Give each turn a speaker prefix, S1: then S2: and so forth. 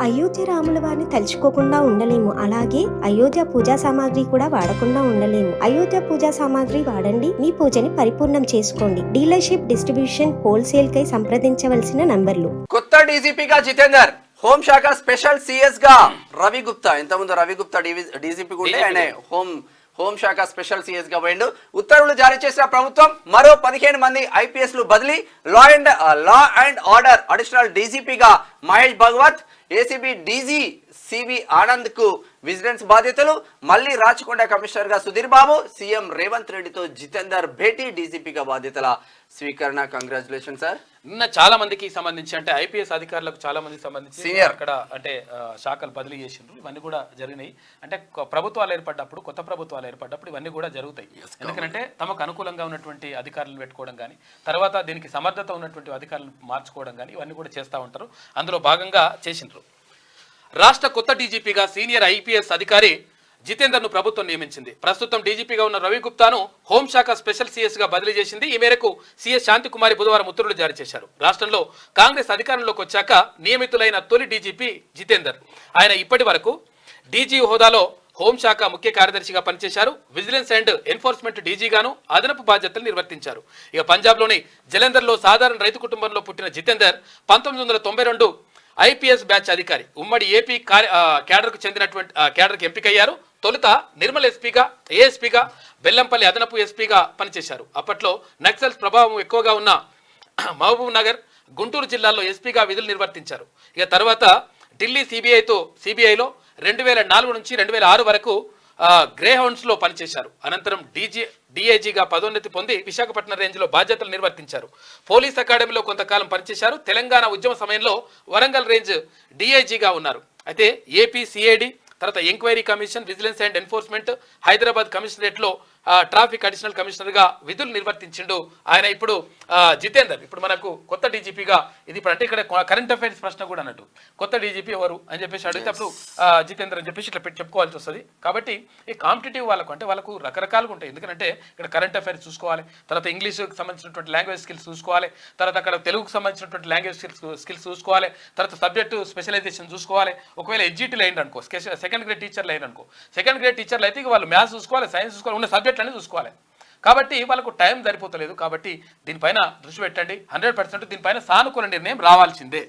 S1: అయోధ్య రాముల వారిని తలుచుకోకుండా ఉండలేము. అలాగే అయోధ్య పూజా సామాగ్రి కూడా వాడకుండా ఉండలేము. అయోధ్య పూజా సామాగ్రి వాడండి, మీ పూజని పరిపూర్ణం చేసుకోండి. డీలర్షిప్, డిస్ట్రిబ్యూషన్, హోల్సేల్ కై సంప్రదించవలసిన నంబర్లు.
S2: కొత్త డీజీపీగా జితేందర్, హోంశాఖ స్పెషల్ సిఎస్ గా రవి గుప్తా. ఇంతకుముందు రవి గుప్తా డీజీపీ ఉంటే ఆయన హోంశాఖ స్పెషల్ సిఎస్ గా పోయిండు. ఉత్తర్వులు జారీ చేసిన ప్రభుత్వం మరో 15 మంది ఐపీఎస్ లు బదిలీ. లా అండ్ ఆర్డర్ అడిషనల్ డీజీపీగా Mahesh Bhagwat, ACB DG CV Anand కు విజిలెన్స్ బాధ్యతలు. మళ్ళీ రాచకొండ కమిషనర్ గా సుధీర్ బాబు. సీఎం రేవంత్ రెడ్డితో జితేందర్ భేటీ, డీజీపీగా బాధ్యతల స్వీకరణ. Congratulation sir.
S3: నిన్న చాలా మందికి సంబంధించి అంటే ఐపీఎస్ అధికారులకు చాలా మందికి సంబంధించి సీనియర్ అక్కడ అంటే శాఖలు బదిలీ చేసిండ్రు. ఇవన్నీ కూడా జరిగినాయి. అంటే ప్రభుత్వాలు ఏర్పడ్డప్పుడు, కొత్త ప్రభుత్వాలు ఏర్పడ్డప్పుడు ఇవన్నీ కూడా జరుగుతాయి. ఎందుకంటే తమకు అనుకూలంగా ఉన్నటువంటి అధికారులను పెట్టుకోవడం కానీ, తర్వాత దీనికి సమర్థత ఉన్నటువంటి అధికారులను మార్చుకోవడం కానీ ఇవన్నీ కూడా చేస్తూ ఉంటారు. అందులో భాగంగా చేసిండ్రు. రాష్ట్ర కొత్త డీజీపీగా సీనియర్ ఐపీఎస్ అధికారి జితేందర్ను ప్రభుత్వం నియమించింది. ప్రస్తుతం డీజీపీగా ఉన్న రవి గుప్తాను హోంశాఖ స్పెషల్ సీఎస్గా బదిలీ చేసింది. ఈ మేరకు సీఎస్ శాంతికుమారి బుధవారం ఉత్తర్వులు జారీ చేశారు. రాష్ట్రంలో కాంగ్రెస్ అధికారంలోకి వచ్చాక నియమితులైన తొలి డీజీపీ జితేందర్. ఆయన ఇప్పటి వరకు డీజీ హోదాలో హోంశాఖ ముఖ్య కార్యదర్శిగా పనిచేశారు. విజిలెన్స్ అండ్ ఎన్ఫోర్స్మెంట్ డీజీగాను అదనపు బాధ్యతలు నిర్వర్తించారు. ఇక పంజాబ్లోని జలంధర్లో సాధారణ రైతు కుటుంబంలో పుట్టిన జితేందర్ 1992 ఐపీఎస్ బ్యాచ్ అధికారి. ఉమ్మడి ఏపీ క్యాడర్కు చెందినటువంటి క్యాడర్కి ఎంపికయ్యారు. తొలుత నిర్మల్ ఎస్పీగా, ఏఎస్పీగా, బెల్లంపల్లి అదనపు ఎస్పీగా పనిచేశారు. అప్పట్లో నక్సల్స్ ప్రభావం ఎక్కువగా ఉన్న మహబూబ్ నగర్, గుంటూరు జిల్లాల్లో ఎస్పీగా విధులు నిర్వర్తించారు. ఇక తర్వాత ఢిల్లీ సిబిఐలో 2004 నుంచి 2006 వరకు గ్రే హౌండ్స్లో పనిచేశారు. అనంతరం డిఐజీగా పదోన్నతి పొంది విశాఖపట్నం రేంజ్లో బాధ్యతలు నిర్వర్తించారు. పోలీస్ అకాడమీలో కొంతకాలం పనిచేశారు. తెలంగాణ ఉద్యమ సమయంలో వరంగల్ రేంజ్ డిఐజీగా ఉన్నారు. అయితే ఏపీ సిఐడి, తర్వాత enquiry commission, vigilance and enforcement, Hyderabad కమిషనరేట్లో ట్రాఫిక్ అడిషనల్ కమిషనర్గా విధులు నిర్వర్తించిండు ఆయన. ఇప్పుడు జితేందర్ ఇప్పుడు మనకు కొత్త డీజీపీగా ఇది ఇప్పుడు అంటే ఇక్కడ కరెంట్ అఫైర్స్ ప్రశ్న కూడా అన్నట్టు కొత్త డీజీపీ ఎవరు అని చెప్పేసి అడిగితే అప్పుడు జితేందర్ అని చెప్పేసి ఇట్లా చెప్పుకోవాల్సి వస్తుంది. కాబట్టి ఈ కాంపిటేటివ్ వాళ్ళకు అంటే వాళ్ళకు రకరకాలుగా ఉంటాయి. ఎందుకంటే ఇక్కడ కరెంట్ అఫైర్స్ చూసుకోవాలి, తర్వాత ఇంగ్లీష్కి సంబంధించినటువంటి లాంగ్వేజ్ స్కిల్స్ చూసుకోవాలి, తర్వాత అక్కడ తెలుగుకు సంబంధించినటువంటి లాంగ్వేజ్ స్కిల్స్ చూసుకోవాలి, తర్వాత సబ్జెక్టు స్పెషలైజేషన్ చూసుకోవాలి. ఒకవేళ ఎడ్జిటీలు అయింది అనుకో, సెకండ్ గ్రేడ్ టీచర్లు అయింది అనుకో, సెకండ్ గ్రేడ్ టీచర్లు అయితే వాళ్ళు మ్యాథ్స్ చూసుకోవాలి, సైన్స్ చూసుకోవాలి, ఉన్న సబ్జెక్ట్ అని చూసుకోవాలి. కాబట్టి వాళ్ళకు టైం సరిపోతలేదు. కాబట్టి దీనిపైన దృష్టి పెట్టండి. 100% దీనిపైన సానుకూల నిర్ణయం రావాల్సిందే.